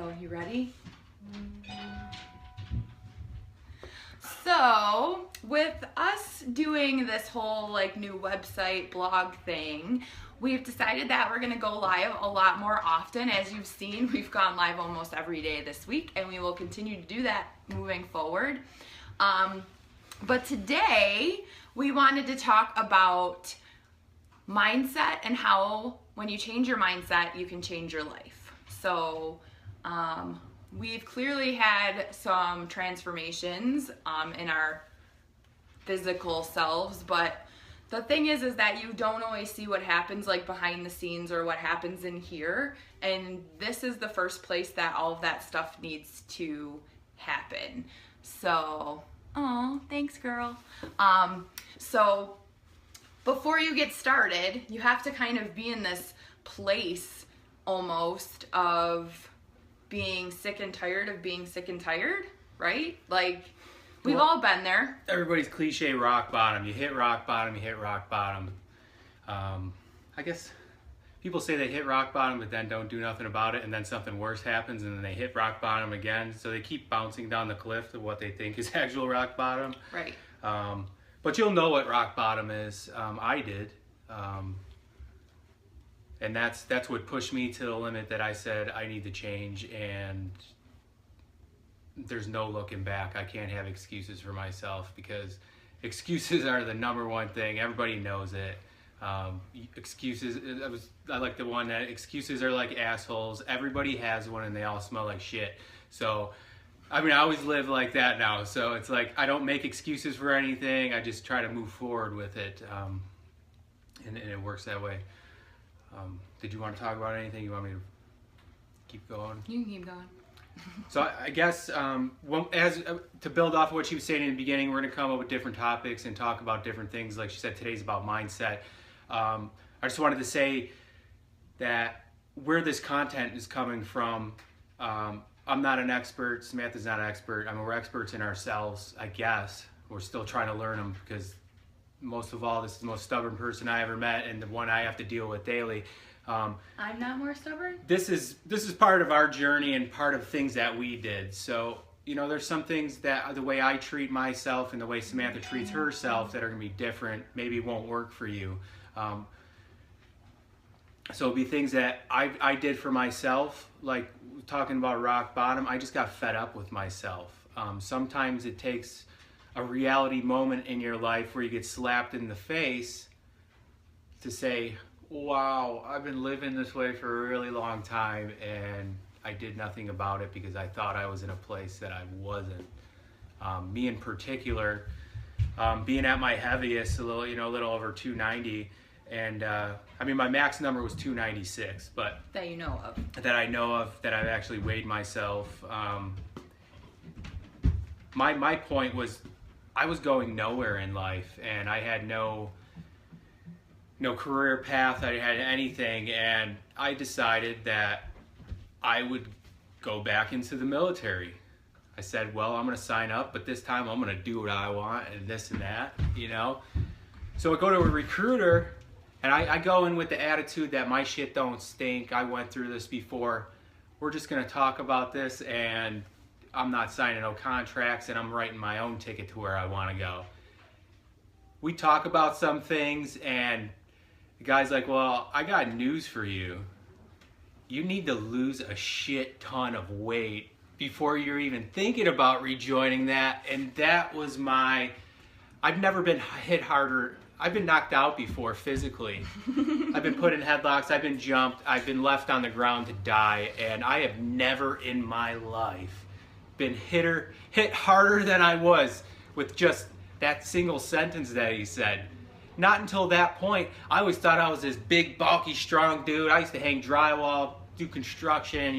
So, you ready? So, with us doing this whole new website blog thing, we've decided that we're going to go live a lot more often. As you've seen, we've gone live almost every day this week, and we will continue to do that moving forward. But today, we wanted to talk about mindset and how when you change your mindset, you can change your life. So, we've clearly had some transformations in our physical selves, but the thing is that you don't always see what happens behind the scenes or what happens in here, and this is the first place that all of that stuff needs to happen. So, oh, thanks, girl. So before you get started, you have to kind of be in this place almost of being sick and tired of being sick and tired, right? We've all been there. Everybody's cliche rock bottom. You hit rock bottom, you hit rock bottom. I guess people say they hit rock bottom but then don't do nothing about it, and then something worse happens and then they hit rock bottom again. So they keep bouncing down the cliff to what they think is actual rock bottom. Right. But you'll know what rock bottom is. I did. And that's what pushed me to the limit that I said I need to change, and there's no looking back. I can't have excuses for myself because excuses are the number one thing. Everybody knows it. Excuses, I like the one that excuses are like assholes. Everybody has one and they all smell like shit. So, I always live like that now. So it's I don't make excuses for anything. I just try to move forward with it. And it works that way. Did you want to talk about anything? You want me to keep going? You can keep going. So I guess to build off of what she was saying in the beginning, we're going to come up with different topics and talk about different things. Like she said, today's about mindset. I just wanted to say that where this content is coming from, I'm not an expert. Samantha's not an expert. We're experts in ourselves, I guess. We're still trying to learn them because most of all, this is the most stubborn person I ever met and the one I have to deal with daily. I'm not more stubborn? This is part of our journey and part of things that we did. So, there's some things that the way I treat myself and the way Samantha treats herself that are going to be different. Maybe won't work for you. So it'll be things that I did for myself, like talking about rock bottom. I just got fed up with myself. Sometimes it takes a reality moment in your life where you get slapped in the face to say, wow, I've been living this way for a really long time and I did nothing about it because I thought I was in a place that I wasn't. Me in particular, being at my heaviest, a little over 290, and my max number was 296, but that you know of. That I know of, that I've actually weighed myself. My point was, I was going nowhere in life, and I had no career path. I had anything, and I decided that I would go back into the military. I said, well, I'm going to sign up, but this time I'm going to do what I want and this and that, So I go to a recruiter, and I go in with the attitude that my shit don't stink. I went through this before. We're just going to talk about this, and I'm not signing no contracts, and I'm writing my own ticket to where I want to go. We talk about some things, and the guy's like, well, I got news for you. You need to lose a shit ton of weight before you're even thinking about rejoining that. And that was I've never been hit harder. I've been knocked out before physically. I've been put in headlocks. I've been jumped. I've been left on the ground to die. And I have never in my life been hit harder than I was with just that single sentence that he said. Not until that point. I always thought I was this big, bulky, strong dude. I used to hang drywall, do construction,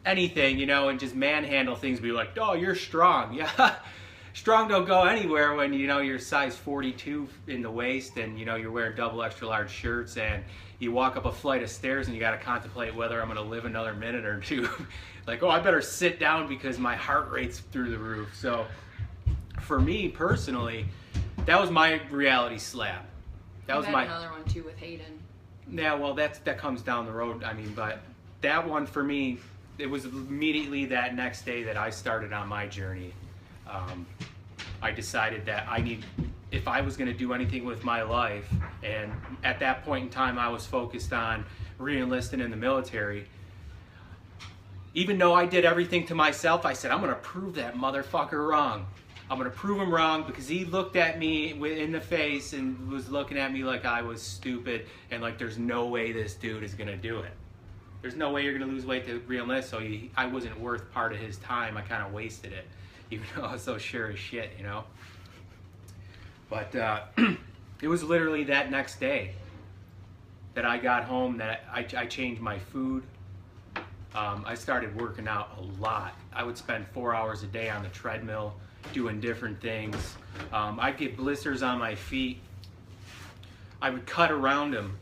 anything, and just manhandle things. Be like, oh, you're strong. Yeah, strong don't go anywhere when, you're size 42 in the waist and, you're wearing double extra large shirts and you walk up a flight of stairs and you got to contemplate whether I'm going to live another minute or two. Like, oh, I better sit down because my heart rate's through the roof. So for me personally, that was my reality slap. That was another one too with Hayden. Yeah, well, that comes down the road. But that one for me, it was immediately that next day that I started on my journey. I decided that if I was going to do anything with my life, and at that point in time I was focused on re-enlisting in the military, even though I did everything to myself, I said, I'm going to prove that motherfucker wrong. I'm going to prove him wrong, because he looked at me in the face and was looking at me like I was stupid and like there's no way this dude is going to do it. There's no way you're going to lose weight to re-enlist, so I wasn't worth part of his time. I kind of wasted it, even though I was so sure as shit, you know. But it was literally that next day that I got home that I changed my food. I started working out a lot. I would spend 4 hours a day on the treadmill doing different things. I'd get blisters on my feet. I would cut around them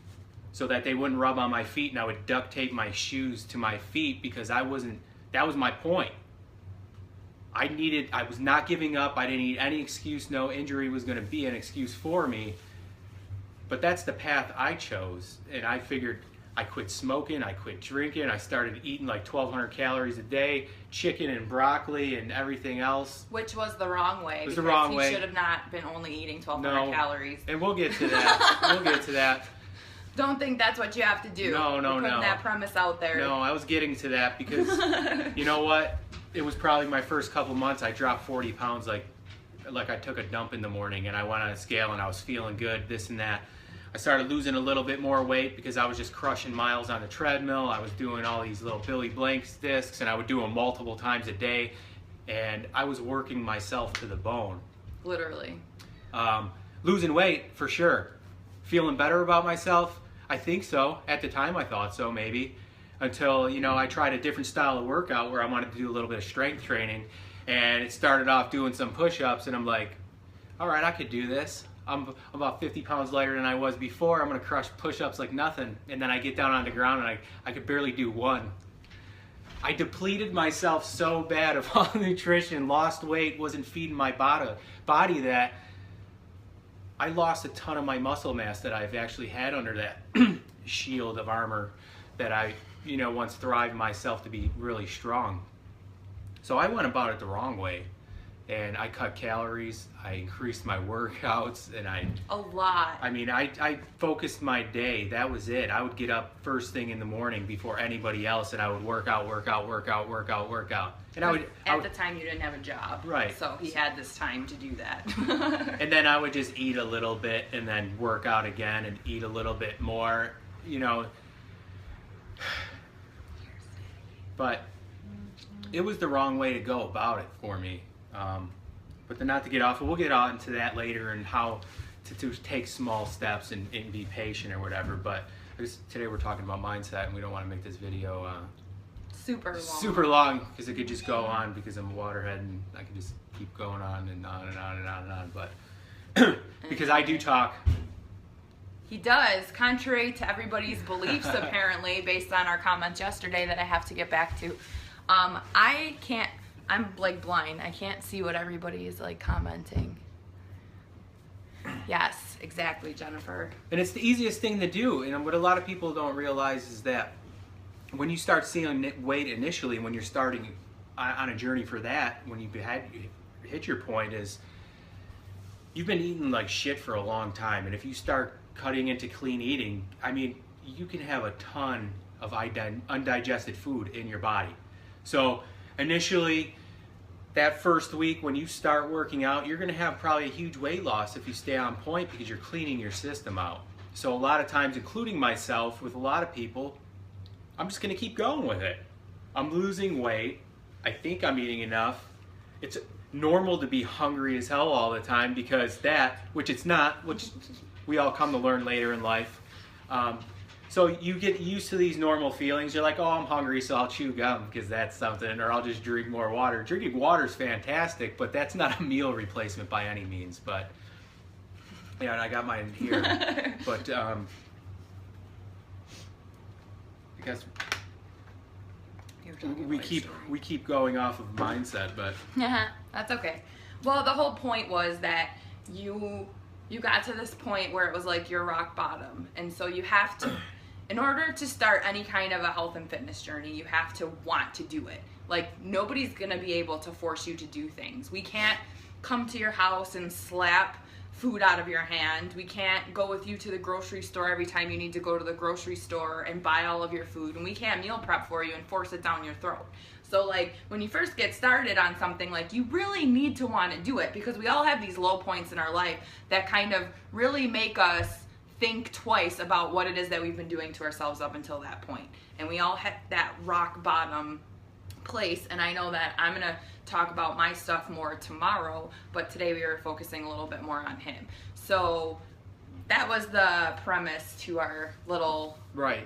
so that they wouldn't rub on my feet, and I would duct tape my shoes to my feet, because that was my point. I was not giving up. I didn't need any excuse. No injury was going to be an excuse for me. But that's the path I chose, and I figured I quit smoking, I quit drinking, I started eating like 1,200 calories a day, chicken and broccoli and everything else. Which was the wrong way. It was the wrong way. You should have not been only eating 1,200 calories. And we'll get to that. We'll get to that. Don't think that's what you have to do. No. Putting that premise out there. No, I was getting to that because, you know what? It was probably my first couple months. I dropped 40 pounds like I took a dump in the morning, and I went on a scale and I was feeling good, this and that. I started losing a little bit more weight because I was just crushing miles on the treadmill. I was doing all these little Billy Blanks discs, and I would do them multiple times a day, and I was working myself to the bone. Literally. Losing weight, for sure. Feeling better about myself? I think so. At the time, I thought so, maybe. Until, you know, I tried a different style of workout where I wanted to do a little bit of strength training, and it started off doing some push-ups, and I'm like, all right, I could do this. I'm about 50 pounds lighter than I was before. I'm going to crush push-ups like nothing. And then I get down on the ground and I could barely do one. I depleted myself so bad of all the nutrition, lost weight, wasn't feeding my body that I lost a ton of my muscle mass that I've actually had under that shield of armor that I, you know, once thrived myself to be really strong. So I went about it the wrong way. And I cut calories, I increased my workouts, and a lot. I mean, I focused my day. That was it. I would get up first thing in the morning before anybody else, and I would work out. And at the time, you didn't have a job. Right. So he had this time to do that. And then I would just eat a little bit and then work out again and eat a little bit more, you know. But it was the wrong way to go about it for me. But then, not to get off, we'll get on to that later and how to take small steps and be patient or whatever. But today we're talking about mindset, and we don't want to make this video super long because it could just go on because I'm a waterhead and I could just keep going on and on and on and on and on. But because I do talk. He does, contrary to everybody's beliefs apparently, based on our comments yesterday that I have to get back to. I'm like blind. I can't see what everybody is like commenting. Yes, exactly, Jennifer. And it's the easiest thing to do. And what a lot of people don't realize is that when you start seeing weight initially, when you're starting on a journey for that, when you hit your point, is you've been eating like shit for a long time. And if you start cutting into clean eating, I mean, you can have a ton of undigested food in your body. So initially, that first week when you start working out, you're going to have probably a huge weight loss if you stay on point because you're cleaning your system out. So a lot of times, including myself, with a lot of people, I'm just going to keep going with it. I'm losing weight. I think I'm eating enough. It's normal to be hungry as hell all the time because which it's not, which we all come to learn later in life. So you get used to these normal feelings. You're like, oh, I'm hungry, so I'll chew gum because that's something, or I'll just drink more water. Drinking water is fantastic, but that's not a meal replacement by any means. But yeah, and I got mine here. But I guess we keep going off of mindset, but that's okay. Well, the whole point was that you got to this point where it was like your rock bottom, and so you have to. in order to start any kind of a health and fitness journey, you have to want to do it. Like, nobody's gonna be able to force you to do things. We can't come to your house and slap food out of your hand. We can't go with you to the grocery store every time you need to go to the grocery store and buy all of your food. And we can't meal prep for you and force it down your throat. So like, when you first get started on something, like, you really need to want to do it, because we all have these low points in our life that kind of really make us think twice about what it is that we've been doing to ourselves up until that point. And we all hit that rock bottom place, and I know that I'm gonna talk about my stuff more tomorrow, but today we were focusing a little bit more on him. So that was the premise to our little Right.